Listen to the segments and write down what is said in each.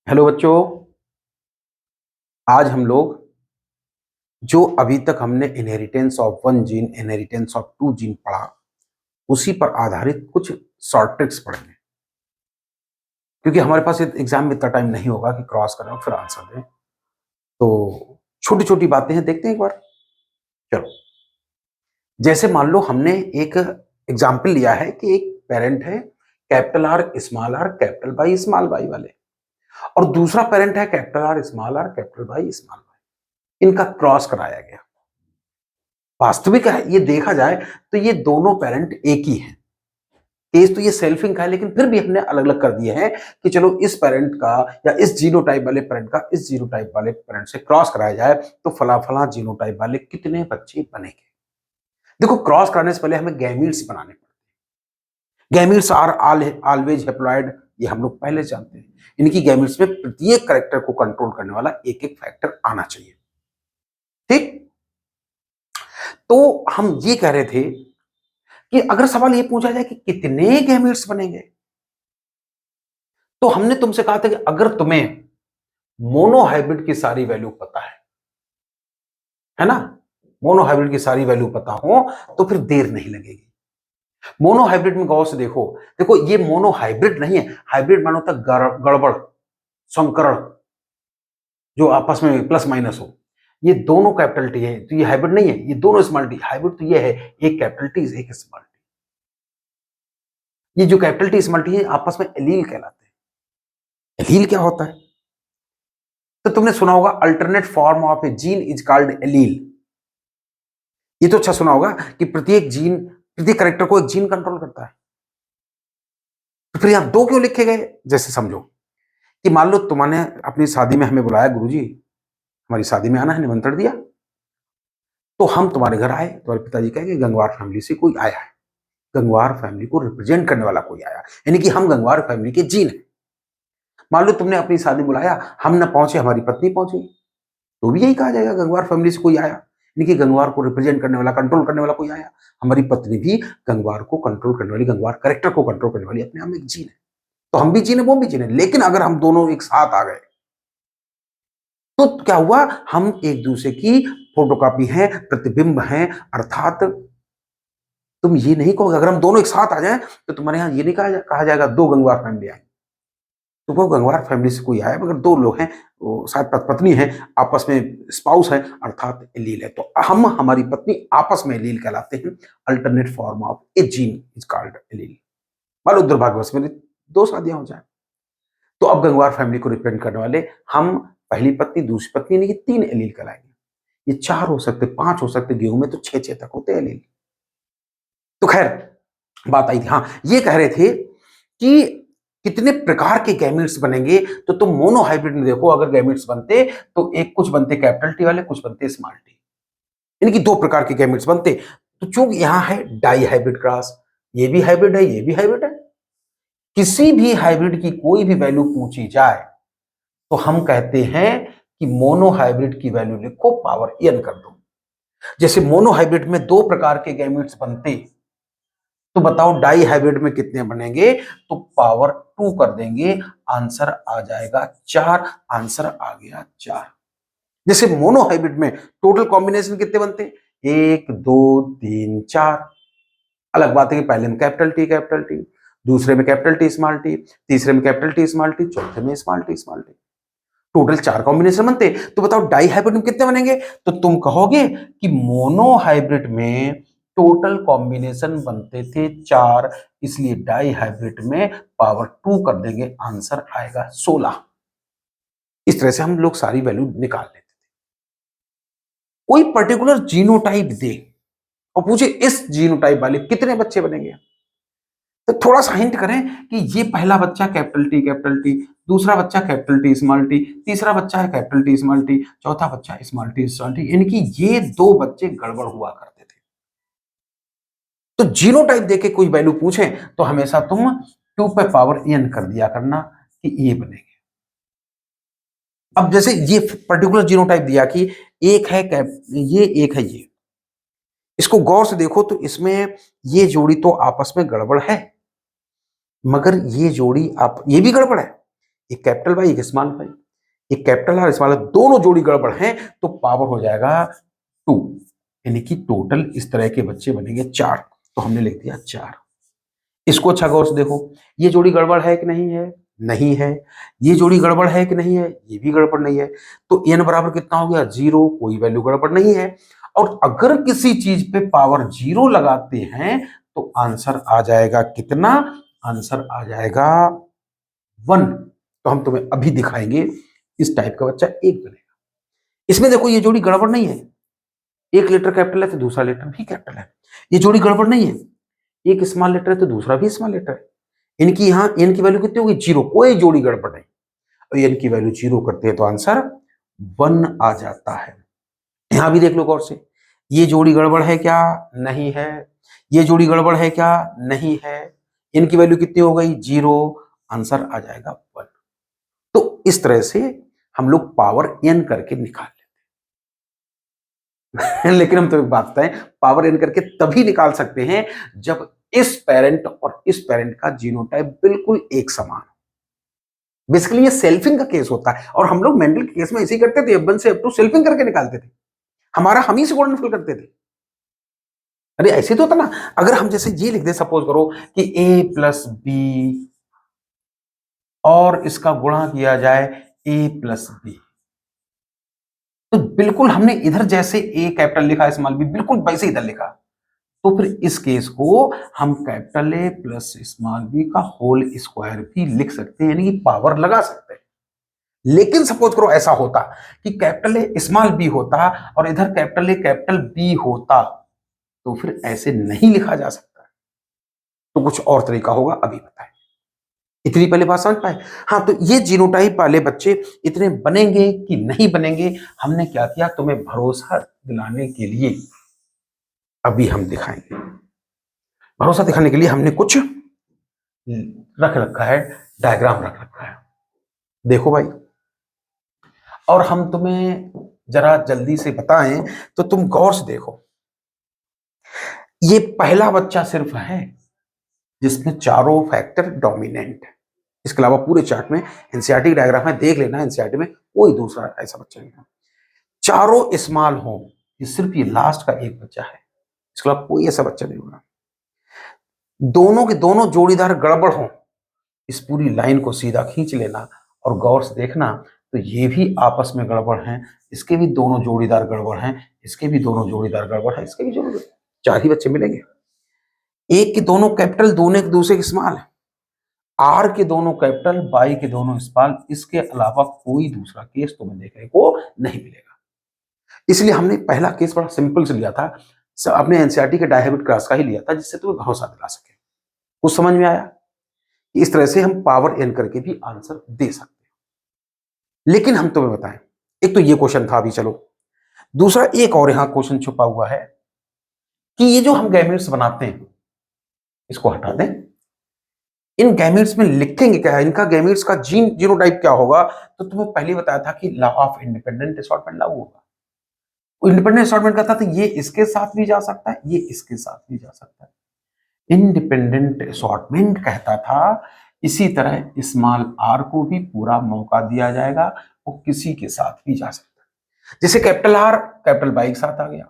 Hello बच्चों। आज हम लोग जो अभी तक हमने inheritance of one gene inheritance of two gene पढ़ा उसी पर आधारित कुछ शॉर्ट ट्रिक्स पढ़ेंगे, क्योंकि हमारे पास एग्जाम में इतना टाइम नहीं होगा कि क्रॉस करें और फिर आंसर दें। तो छोटी छोटी बातें हैं, देखते हैं एक बार। चलो, जैसे मान लो हमने एक एग्जाम्पल लिया है कि एक पेरेंट है capital R capital Y small y वाले, और दूसरा पेरेंट है capital R capital Y small y. इनका क्रॉस कराया गया। वास्तविक है, ये देखा जाए तो ये दोनों पेरेंट एक ही हैं। केस तो ये सेल्फिंग का है, लेकिन फिर भी हमने अलग अलग कर दिए हैं कि चलो इस पेरेंट का या इस जीनोटाइप वाले पेरेंट का इस जीनोटाइप वाले पेरेंट से क्रॉस कराया जाए तो फला फला जीनोटाइप वाले कितने बच्चे बनेंगे। देखो, क्रॉस कराने से पहले हमें गैमीट्स बनाने पड़ते हैं। गैमीट्स आर ऑलवेज हैप्लॉइड, ये हम लोग पहले जानते हैं। इनकी गैमीट्स में प्रत्येक कैरेक्टर को कंट्रोल करने वाला एक एक फैक्टर आना चाहिए। ठीक, तो हम ये कह रहे थे कि अगर सवाल ये पूछा जाए कि कितने गैमेट्स बनेंगे, तो हमने तुमसे कहा था कि अगर तुम्हें मोनोहाइब्रिड की सारी वैल्यू पता है ना, मोनोहाइब्रिड की सारी वैल्यू पता हो तो फिर देर नहीं लगेगी। मोनोहाइब्रिड में गौर से देखो, देखो ये मोनोहाइब्रिड नहीं है। हाइब्रिड मानो तक गड़बड़, संकरण, जो आपस में प्लस माइनस हो। ये दोनों कैपिटल टी है तो ये हाइब्रिड नहीं है, ये दोनों स्मॉल टी। हाइब्रिड तो ये है, एक कैपिटल टी एक स्मॉल टी। ये जो कैपिटल टी स्मॉल टी है आपस में एलील कहलाते हैं। एलील क्या होता है? तो तुमने सुना होगा alternate form of A gene is called allele. ये तो अच्छा सुना होगा कि प्रत्येक जीन, प्रत्येक कैरेक्टर को एक जीन कंट्रोल करता है। तो फिर यहां दो क्यों लिखे गए? जैसे समझो कि मान लो तुमने अपनी शादी में हमें बुलाया, गुरुजी हमारी शादी में आना है, निमंत्रण दिया। तो हम तुम्हारे घर आए, तुम्हारे पिताजी कहेंगे गंगवार फैमिली से कोई आया है, गंगवार फैमिली को रिप्रेजेंट करने वाला कोई आया, यानी कि हम गंगवार फैमिली के जीन हैं। मान लो तुमने अपनी शादी बुलाया, हम न पहुंचे, हमारी पत्नी पहुंची, तो भी यही कहा जाएगा गंगवार फैमिली से कोई आया, यानी कि गंगवार को रिप्रेजेंट करने वाला, कंट्रोल करने वाला कोई आया। हमारी पत्नी भी गंगवार को कंट्रोल करने वाली, गंगवार कैरेक्टर को कंट्रोल करने वाली अपने आप में एक जीन है। तो हम भी जीन है, वो भी जीन है। लेकिन अगर हम दोनों एक साथ आ गए तो क्या हुआ? हम एक दूसरे की फोटोकॉपी हैं, प्रतिबिंब हैं। अर्थात तुम ये नहीं कहोगे, अगर हम दोनों एक साथ आ जाएं तो तुम्हारे यहां ये नहीं कहा जाएगा दो गंगवार फैमिली आए। तो वो गंगवार फैमिली से कोई आया, मगर दो लोग हैं, वो शायद पत्नी है, आपस में स्पाउस है, अर्थात एलील है। तो हम, हमारी पत्नी आपस में एलील कहलाते हैं। Alternate form of A gene is called allele. मान लो दुर्भाग्यवश मेरी दो शादियां हो जाए, तो अब गंगवार फैमिली को रिप्रेजेंट करने वाले हम, पहली पत्नी, दूसरी पत्नी, यानी कि तीन एलील कहलाएंगे। ये चार हो सकते, पांच हो सकते, गेहूं में तो छह छह तक होते हैं एलील। तो खैर, बात आई थी, हाँ ये कह रहे थे कि कितने प्रकार के गैमेट्स बनेंगे। तो तुम मोनोहाइब्रिड में देखो, अगर गैमेट्स बनते तो एक कुछ बनते कैपिटल टी वाले, कुछ बनते स्मॉल टी, यानी कि दो प्रकार के गैमेट्स बनते। तो चूंकि यहां है डाई हाइब्रिड क्रॉस, ये भी हाइब्रिड है, ये भी हाइब्रिड है, किसी भी हाइब्रिड की कोई भी वैल्यू पूछी जाए तो हम कहते हैं कि मोनोहाइब्रिड की वैल्यू लिखो, पावर n कर दो। जैसे मोनोहाइब्रिड में दो प्रकार के गैमेट्स बनते, तो बताओ डाई हाइब्रिड में कितने बनेंगे? तो पावर 2 कर देंगे, आंसर आ जाएगा 4। आंसर आ गया 4। जैसे मोनोहाइब्रिड में टोटल कॉम्बिनेशन कितने बनते हैं? 1 2 3 4। अलग बात है कि पहले में कैपिटल टी, दूसरे में कैपिटल टी स्मॉल टी, तीसरे में कैपिटल टी स्मॉल टी, चौथे में small T small T. Total 4 combination बनते। तो बताओ डाई हाइब्रिड में कितने बनेंगे? तो तुम कहोगे कि मोनो हाइब्रिड में टोटल कॉम्बिनेशन बनते थे 4, इसलिए डाई हाइब्रिड में पावर 2 कर देंगे, आंसर आएगा 16। इस तरह से हम लोग सारी वैल्यू निकाल लेते थे। कोई पर्टिकुलर जीनोटाइप दे और पूछे इस जीनोटाइप वाले कितने बच्चे बनेंगे, तो थोड़ा सा हिंट करें कि ये पहला बच्चा कैपिटल टी, दूसरा बच्चा कैपिटल टी स्मॉल टी, तीसरा बच्चा है कैपिटल टी स्मॉल टी, चौथा बच्चा स्मॉल टी, यानी कि ये दो बच्चे गड़बड़ हुआ करते थे। तो जीनोटाइप देके कोई वैल्यू पूछे तो हमेशा तुम 2 पे पावर n कर दिया करना कि ये बनेंगे। अब जैसे ये पर्टिकुलर जीनोटाइप दिया कि एक है ये, एक है ये, इसको गौर से देखो तो इसमें ये जोड़ी तो आपस में गड़बड़ है, मगर ये जोड़ी आप, ये भी गड़बड़ है, एक कैपिटल वाई एक स्मॉल वाई, एक कैपिटल आर स्मॉल, दोनों जोड़ी गड़बड़ हैं तो पावर हो जाएगा 2, यानी कि टोटल इस तरह के बच्चे बनेंगे 4। तो हमने लिख दिया 4। इसको अच्छा गौर से देखो, ये जोड़ी गड़बड़ है कि नहीं है? नहीं है। ये जोड़ी गड़बड़ है कि नहीं है? ये भी गड़बड़ नहीं है। तो n बराबर कितना हो गया? 0, कोई वैल्यू गड़बड़ नहीं है। और अगर किसी चीज पे पावर 0 लगाते हैं तो आंसर आ जाएगा कितना? आंसर आ जाएगा 1। तो हम तुम्हें अभी दिखाएंगे इस टाइप का बच्चा 1 बनेगा। इसमें देखो ये जोड़ी गड़बड़ नहीं है, एक लेटर कैपिटल है तो दूसरा लेटर भी कैपिटल है। ये जोड़ी गड़बड़ नहीं है, एक स्मॉल लेटर है तो दूसरा भी स्मॉल लेटर है। इनकी यहां एन की वैल्यू कितनी होगी? 0, कोई जोड़ी गड़बड़ नहीं। और एन की वैल्यू 0 करते हैं तो आंसर 1 आ जाता है। यहां भी देख लो गौर से, ये जोड़ी गड़बड़ है क्या? नहीं है। ये जोड़ी गड़बड़ है क्या? नहीं है। इनकी वैल्यू कितनी हो गई? 0, आंसर आ जाएगा 1। तो इस तरह से हम लोग पावर एन करके निकाल लेते हैं। लेकिन हम तो एक बात बताएं, पावर एन करके तभी निकाल सकते हैं जब इस पेरेंट और इस पेरेंट का जीनोटाइप बिल्कुल एक समान हो। बेसिकली ये सेल्फिंग का केस होता है और हम लोग मेंडल के केस में ऐसे ही करते थे, F1 से F2 सेल्फिंग करके निकालते थे, हमारा हम ही से गुणनफल करते थे। अरे ऐसे तो होता ना, अगर हम जैसे ये लिख दे, सपोज करो कि a प्लस बी और इसका गुणा किया जाए a प्लस बी, तो बिल्कुल हमने इधर जैसे a कैपिटल लिखा स्मॉल बी, बिल्कुल वैसे इधर लिखा। तो फिर इस केस को हम capital A plus small b का होल स्क्वायर भी लिख सकते हैं, यानी कि पावर लगा सकते हैं। लेकिन सपोज करो ऐसा होता कि कैपिटल ए स्मॉल बी होता और इधर कैपिटल ए कैपिटल बी होता, तो फिर ऐसे नहीं लिखा जा सकता। तो कुछ और तरीका होगा, अभी बताएं। इतनी पहले बात समझ पाए? हाँ, तो ये जीनोटाइप वाले बच्चे इतने बनेंगे कि नहीं बनेंगे, हमने क्या किया, तुम्हें भरोसा दिलाने के लिए अभी हम दिखाएंगे। भरोसा दिखाने के लिए हमने कुछ रख रखा है, डायग्राम रख रखा है। देखो भाई, और हम तुम्हें जरा जल्दी से बताएं तो तुम गौर से देखो। ये पहला बच्चा सिर्फ है जिसमें चारों फैक्टर डोमिनेंट है। इसके अलावा पूरे चार्ट में एनसीईआरटी डायग्राम में देख लेना, एनसीईआरटी में कोई दूसरा ऐसा बच्चा नहीं है। चारों स्मॉल हो, ये सिर्फ ये लास्ट का एक बच्चा है, इसके अलावा कोई ऐसा बच्चा नहीं होगा। दोनों के दोनों जोड़ीदार गड़बड़ हो, इस पूरी लाइन को सीधा खींच लेना और गौर से देखना, तो ये भी आपस में गड़बड़ हैं, इसके भी दोनों जोड़ीदार गड़बड़ हैं, इसके भी दोनों जोड़ीदार गड़बड़ है, इसके भी जोड़ीदार, 4 ही बच्चे मिलेंगे। एक के दोनों कैपिटल, दोनों एक दूसरे के स्मॉल है, आर के दोनों कैपिटल, बाई के दोनों स्मॉल, इसके अलावा कोई दूसरा केस तुम्हें देखने को नहीं मिलेगा। इसलिए हमने पहला केस बड़ा सिंपल से लिया था, अपने एनसीईआरटी के डायहेब्रिड क्लास का ही लिया था, जिससे तुम्हें भरोसा दिला सके। कुछ समझ में आया? इस तरह से हम पावर एन करके भी आंसर दे सकते हैं। लेकिन हम तुम्हें बताएं, एक तो ये क्वेश्चन था अभी, चलो दूसरा एक और यहां क्वेश्चन छुपा हुआ है कि ये जो हम गैमेट्स बनाते हैं, इसको हटा दें, इन गैमेट्स में लिखेंगे क्या है, इनका गैमेट्स का जीनोटाइप क्या होगा। तो तुम्हें पहले बताया था कि लॉ ऑफ इंडिपेंडेंट असॉर्टमेंट लागू होगा। इंडिपेंडेंट असॉर्टमेंट कहता था ये इसके साथ भी जा सकता है, ये इसके साथ भी जा सकता है। इंडिपेंडेंट असॉर्टमेंट कहता था इसी तरह स्मॉल आर को भी पूरा मौका दिया जाएगा, वो किसी के साथ भी जा सकता है। जैसे कैपिटल आर कैपिटल वाई के साथ आ गया,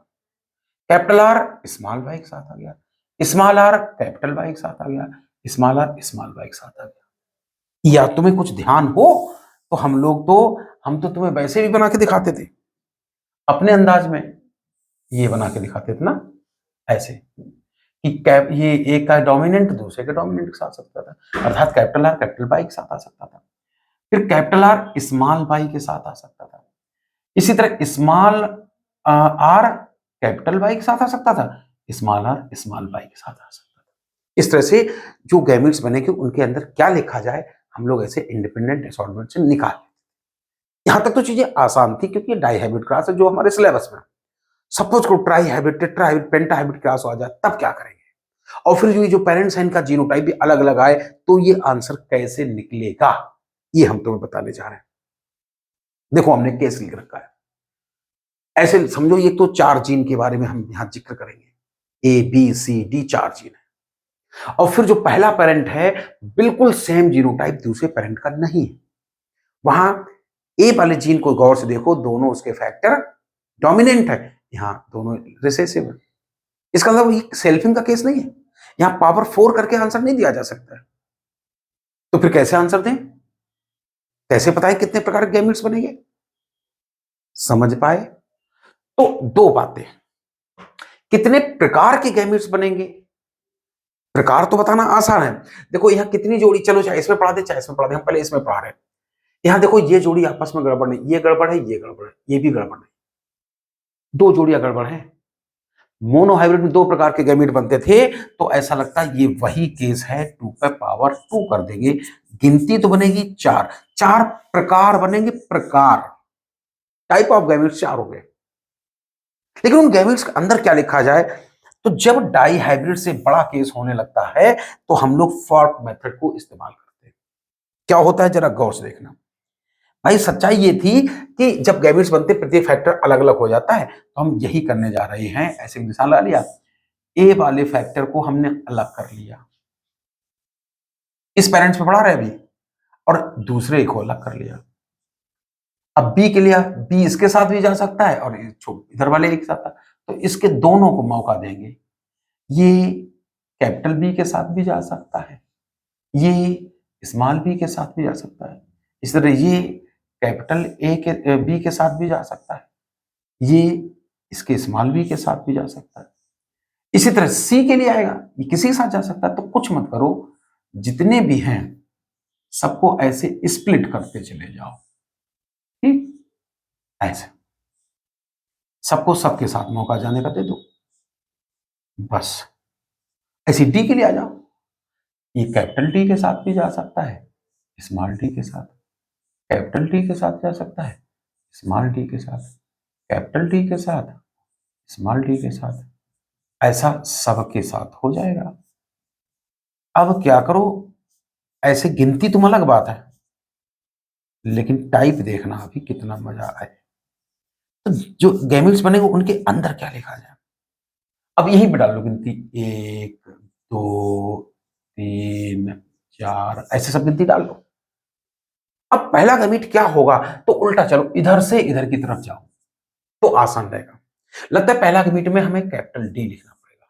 कैपिटल आर स्मॉल वाई के साथ आ गया, स्मॉल आर कैपिटल वाई के साथ आ गया, स्मॉल आर स्मॉल वाई के साथ आ गया। या तुम्हें कुछ ध्यान हो तो हम तो तुम्हें वैसे भी बना के दिखाते थे, अपने अंदाज में ये बना के दिखाते थे ना, ऐसे कि ये एक का डोमिनेंट दूसरे के डोमिनेंट के साथ सकता था, अर्थात कैपिटल आर कैपिटल वाई के साथ आ सकता था, फिर कैपिटल आर स्मॉल वाई के साथ आ सकता था, इसी तरह स्मॉल आर कैपिटल वाई के साथ आ सकता था, स्मॉल आर स्मॉल वाई के साथ आ सकता था। इस तरह से जो गैमेट्स बनेंगे उनके अंदर क्या लिखा जाए, हम लोग ऐसे इंडिपेंडेंट असॉर्टमेंट से निकाल। यहां तक तो चीजें आसान थी क्योंकि डाइहाइब्रिड क्लास है जो हमारे सिलेबस में। सपोज को ट्राइहाइब्रिड, टेट्राहाइब्रिड, पेंटाहाइब्रिड क्लास आ जाए, तब क्या करेंगे, और फिर जो पेरेंट्स हैं इनका जीनोटाइप भी अलग अलग आए, तो ये आंसर कैसे निकलेगा, ये हम तुम्हें बताने जा रहे हैं। देखो हमने केस लिख रखा है, ऐसे समझो ये तो 4 जीन के बारे में हम यहां जिक्र करेंगे, A B C D 4 gene है, और फिर जो पहला पेरेंट है बिल्कुल सेम जीनोटाइप दूसरे पेरेंट का नहीं है, वहां ए वाले जीन को गौर से देखो, दोनों उसके फैक्टर डोमिनेंट है, यहां दोनों रिसेसिव है। इसका मतलब ये सेल्फिंग का केस नहीं है, यहां पावर 4 करके आंसर नहीं दिया जा सकता है। तो फिर कैसे आंसर दें, कैसे बताएं कितने प्रकार के गैमेट्स बनेंगे? समझ पाए? तो दो बातें, कितने प्रकार के गैमेट्स बनेंगे, प्रकार तो बताना आसान है। देखो यहां कितनी जोड़ी, चलो चाहे इसमें पढ़ा दे चाहे इसमें पढ़ा दे, हम पहले इसमें पढ़ा रहे हैं। यहां देखो ये जोड़ी आपस में गड़बड़ नहीं, ये गड़बड़ है, ये गड़बड़ है, ये भी गड़बड़ नहीं, दो जोड़ियां गड़बड़ है। मोनोहाइब्रिड में दो प्रकार के गैमेट बनते थे, तो ऐसा लगता है ये वही केस है, 2 पे पावर 2 कर देंगे, गिनती तो बनेगी 4, 4 प्रकार बनेंगे, प्रकार, टाइप ऑफ गैमेट्स 4 हो गए। लेकिन उन गैमेट्स के अंदर क्या लिखा जाए, तो जब डाई हाइब्रिड से बड़ा केस होने लगता है तो हम लोग फॉर्क मेथड को इस्तेमाल करते हैं। क्या होता है जरा गौर से देखना भाई, सच्चाई ये थी कि जब गैमेट्स बनते प्रत्येक फैक्टर अलग अलग हो जाता है, तो हम यही करने जा रहे हैं। ऐसे निशान लगा लिया, ए वाले फैक्टर को हमने अलग कर लिया, इस पेरेंट्स में पढ़ा रहे अभी, और दूसरे को अलग कर लिया। अब बी के लिए, बी इसके साथ भी जा सकता है और इधर वाले एक साथ था, तो इसके दोनों को मौका देंगे। ये कैपिटल बी के साथ भी जा सकता है, ये स्मॉल बी के साथ भी जा सकता है, इस तरह ये कैपिटल ए के बी के साथ भी जा सकता है, ये इसके स्मॉल बी के साथ भी जा सकता है। इसी तरह सी के लिए आएगा, ये किसी के साथ जा सकता है। तो कुछ मत करो, जितने भी हैं सबको ऐसे स्प्लिट करते चले जाओ, ठीक, ऐसे सबको सबके साथ मौका जाने का दे दो, बस। ऐसे डी के लिए आ जाओ, ये कैपिटल डी के साथ भी जा सकता है, स्मॉल डी के साथ, कैपिटल डी के साथ जा सकता है, स्मॉल डी के साथ, कैपिटल डी के साथ, स्मॉल डी के साथ, ऐसा सबके साथ हो जाएगा। अब क्या करो, ऐसे गिनती तुम अलग बात है, लेकिन टाइप देखना अभी कितना मजा आए। तो जो गैमेट्स बनेंगे उनके अंदर क्या लिखा जाए, अब यही पे डाल लो गिनती, 1 2 3 4, ऐसे सब गिनती डाल लो। अब पहला गैमेट क्या होगा, तो उल्टा चलो, इधर से इधर की तरफ जाओ तो आसान रहेगा। लगता है पहला गैमेट में हमें कैपिटल डी लिखना पड़ेगा,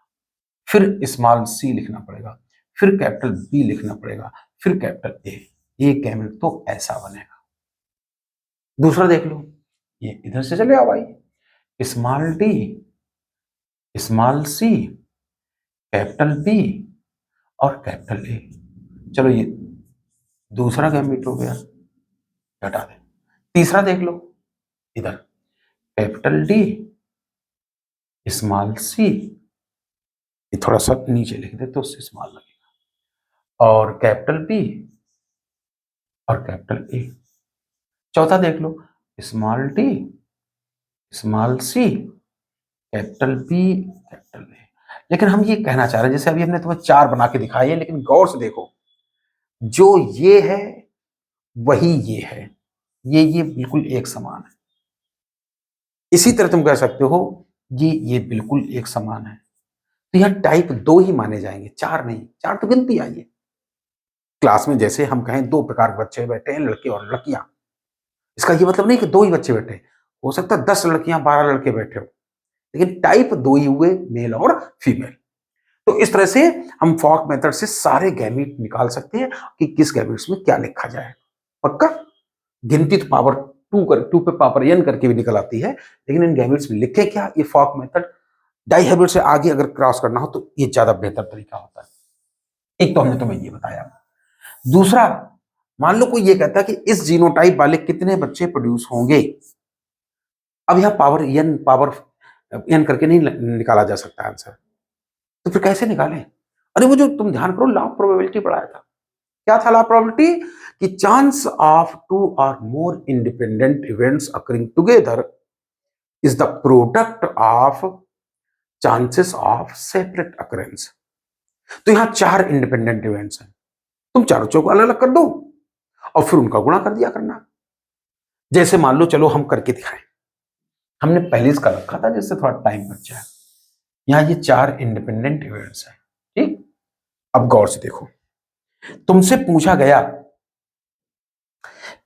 फिर स्मॉल सी लिखना पड़ेगा, फिर कैपिटल बी लिखना पड़ेगा, फिर कैपिटल ए। ये गैमेट तो ऐसा बनेगा। दूसरा देख लो, ये इधर से चले आओ भाई, small D, small C, capital B और कैपिटल ए। चलो ये दूसरा गैमेट हो गया, हटा दे। तीसरा देख लो, इधर कैपिटल डी, स्मॉल सी, ये थोड़ा सा नीचे लिख दे तो उससे स्मॉल लगेगा, और कैपिटल बी और कैपिटल ए। चौथा देख लो, small D, small C, capital B, capital A. लेकिन हम ये कहना चाह रहे हैं, जैसे अभी हमने तुम्हें 4 बना के दिखाई है, लेकिन गौर से देखो, जो ये है वही ये है, ये बिल्कुल एक समान है। इसी तरह तुम कह सकते हो ये बिल्कुल एक समान है। तो यहां टाइप 2 ही माने जाएंगे, 4 नहीं, 4 तो गिनती आई है। क्लास में जैसे हम कहें 2 प्रकार के बच्चे बैठे हैं, लड़के और लड़कियां, इसका ये मतलब नहीं कि 2 ही बच्चे बैठे, हो सकता है 10 लड़कियां 12 लड़के बैठे हो, लेकिन टाइप 2 ही हुए, मेल और फीमेल। तो इस तरह से हम फॉक मेथड से सारे गैमेट निकाल सकते हैं कि किस गैमेट्स में क्या लिखा जाए। पक्का? गिनती तो पावर 2 पे पावर n करके भी निकल आती है, लेकिन इन गैमेट्स में लिखे क्या, ये फॉक मेथड डाइहाइब्रिड से आगे अगर क्रॉस करना हो तो ये ज्यादा बेहतर तरीका होता है। एक तो हमने तुम्हें ये बताया। दूसरा, मान लो कोई ये कहता है कि इस जीनोटाइप वाले कितने बच्चे प्रोड्यूस होंगे। अब यहां पावर n करके नहीं निकाला जा सकता आंसर, तो फिर कैसे निकालें? अरे वो जो तुम ध्यान करो, लॉ ऑफ प्रोबेबिलिटी पढ़ाया था, क्या था लॉ ऑफ प्रोबेबिलिटी, कि चांस ऑफ 2 और more independent events occurring together is the product of chances of separate occurrence. तो यहां 4 इंडिपेंडेंट इवेंट्स हैं, तुम चारों को अलग अलग कर दो और फिर उनका गुणा कर दिया करना। जैसे मान लो, चलो हम करके दिखाएं, हमने पहले इसका रखा था जिससे थोड़ा टाइम बच जाए। यहां ये 4 इंडिपेंडेंट इवेंट्स हैं, ठीक। अब गौर से देखो, तुमसे पूछा गया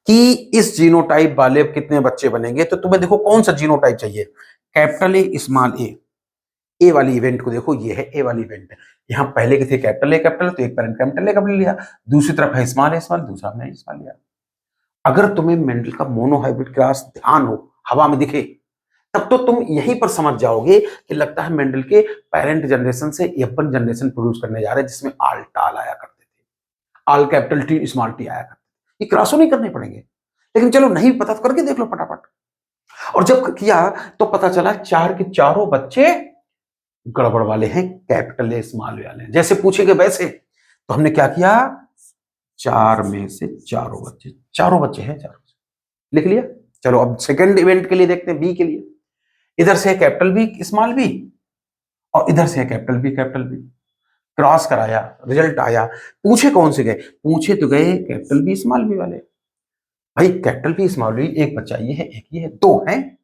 कि इस जीनोटाइप वाले कितने बच्चे बनेंगे, तो तुम्हें देखो कौन सा जीनोटाइप चाहिए, कैपिटल ए स्मॉल ए वाली इवेंट को देखो, ये है ए वाली इवेंट। यहां पहले के थे कैपिटल ए कैपिटल, तो एक पेरेंट कैपिटल ए कैपिटल लिया, दूसरी तरफ है स्मॉल ए स्मॉल, दूसरा हमने स्मॉल लिया। अगर तुम्हें मेंडल का मोनोहाइब्रिड क्लास ध्यान हो, हवा में दिखे, तब तो तुम यहीं पर समझ जाओगे कि लगता है मेंडल के पेरेंट जनरेशन से F1 जनरेशन प्रोड्यूस करने जा रहे हैं, जिसमें आल टाल आया करते थे, आल कैपिटल टी स्मॉल टी आया करते थे। ये क्रॉसो नहीं करने पड़ेंगे, लेकिन चलो नहीं पता तो करके देख लो फटाफट। और जब किया तो पता चला चार के चारों बच्चे गड़बड़ वाले हैं, कैपिटल ए स्मॉल वाले हैं। जैसे पूछेंगे वैसे, तो हमने क्या किया, चार में से चारों बच्चे हैं, चारों लिख लिया। चलो अब सेकंड इवेंट के लिए देखते हैं, बी के लिए। इधर से है कैपिटल बी स्मॉल बी, और इधर से है कैपिटल बी। क्रॉस कराया, रिजल्ट आया। पूछे कौन से गए, पूछे तो गए कैपिटल बी स्मॉल बी वाले। भाई कैपिटल बी स्मॉल बी, एक बच्चा ये है, एक ये है, दो हैं।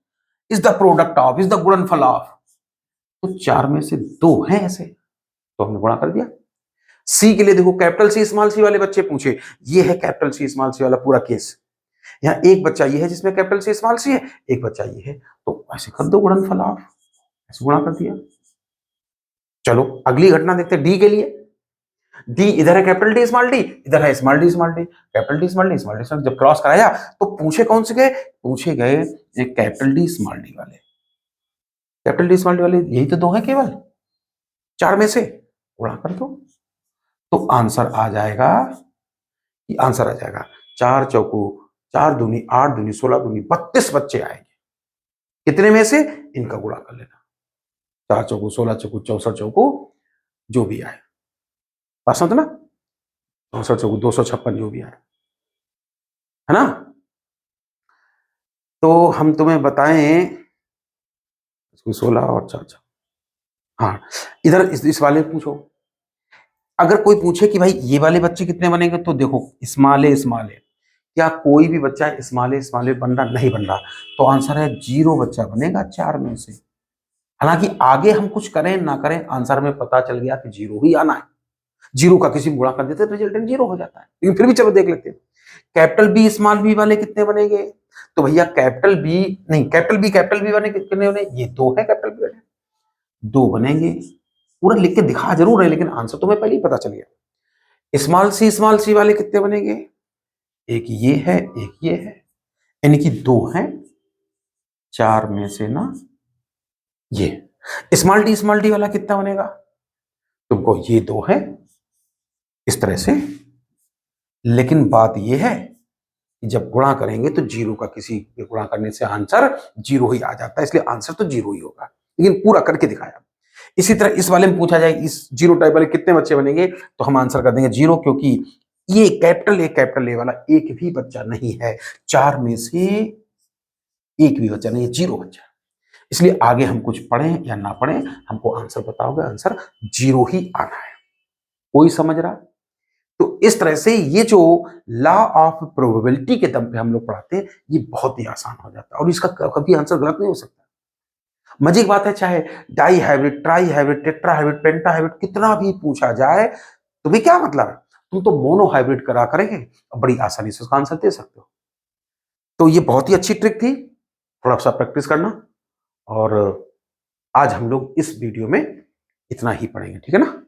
Is the product of, is the गुणनफल ऑफ, तो चार में से दो हैं ऐसे, तो हमने गुणा कर दिया। सी के लिए देखो, कैपिटल सी स्मॉल सी वाले बच्चे पूछे, ये है कैपिटल सी स्मॉल सी वाला पूरा केस। यहाँ एक बच्चा ये है जिसमें कैपिटल सी स्मॉल सी है, एक बच्चा ये है, तो ऐसे कर दो गुणनफल ऑफ, ऐसे गुणा कर दिया। चलो अगली घटना देखते हैं, डी के लिए। डी, इधर है कैपिटल डी स्मॉल डी, इधर है small D small D, capital D small D small D. जब क्रॉस कराया तो पूछे कौन से गए, पूछे गए कैपिटल डी स्मॉल डी वाले। कैपिटल डी स्मॉल डी वाले यही तो दो है केवल, चार में से गुणा कर दो, तो आंसर आ जाएगा, आंसर आ जाएगा चार चौको चार दूनी आठ दूनी 16 दूनी 32 बच्चे आएंगे। कितने में से, इनका गुणा कर लेना, 4 चौको 16 चौको 64 चौको जो भी आए, बात समझ ना, 64 चौको 256 जो भी आए, है ना। तो हम तुम्हें बताएं 16 और 4, हाँ इधर इस वाले पूछो। अगर कोई पूछे कि भाई ये वाले बच्चे कितने बनेंगे, तो देखो स्मॉल ए, क्या कोई भी बच्चा स्मॉल ए बन रहा, नहीं बन रहा, तो आंसर है 0 बच्चा बनेगा चार में से। हालांकि आगे हम कुछ करें ना करें, आंसर में पता चल गया कि 0 ही आना है। 0 का किसी गुणा कर देते तो रिजल्टेंट 0 हो जाता है, लेकिन फिर भी चलो देख लेते हैं। कैपिटल बी स्मॉल बी वाले कितने बनेंगे, तो भैया कैपिटल बी वाले कितने बने, ये दो है कैपिटल बी वाले, दो बनेंगे। पूरा लिख के दिखा जरूर है, लेकिन आंसर तुम्हें पहले ही पता चल गया। स्मॉल सी वाले कितने बनेंगे, एक ये है, एक ये है, यानी कि दो हैं चार में से ना। ये स्मॉल डी वाला कितना बनेगा, तुमको ये दो है इस तरह से, लेकिन बात ये है कि जब गुणा करेंगे तो 0 का किसी के गुणा करने से आंसर 0 ही आ जाता है, इसलिए आंसर तो 0 ही होगा, लेकिन पूरा करके दिखाया। इसी तरह इस वाले में पूछा जाए इस जीरो टाइप वाले कितने बच्चे बनेंगे, तो हम आंसर कर देंगे 0, क्योंकि ये कैपिटल ए वाला एक भी बच्चा नहीं है, चार में से एक भी बच्चा नहीं है, 0 बच्चा। इसलिए आगे हम कुछ पढ़ें या ना पढ़ें, हमको आंसर बताओगे, आंसर 0 ही आना है। कोई समझ रहा? तो इस तरह से ये जो लॉ ऑफ प्रोबेबिलिटी के दम पे हम लोग पढ़ाते हैं, ये बहुत ही आसान हो जाता है, और इसका कभी आंसर गलत नहीं हो सकता। मजे की बात है, चाहे di hybrid, tri hybrid, tetra hybrid, penta hybrid कितना भी पूछा जाए, तुम्हें क्या मतलब है, तुम तो मोनो हाइब्रिड करा करेंगे, बड़ी आसानी से उसका आंसर दे सकते हो। तो ये बहुत ही अच्छी ट्रिक थी, थोड़ा सा प्रैक्टिस करना, और आज हम लोग इस वीडियो में इतना ही पढ़ेंगे, ठीक है ना।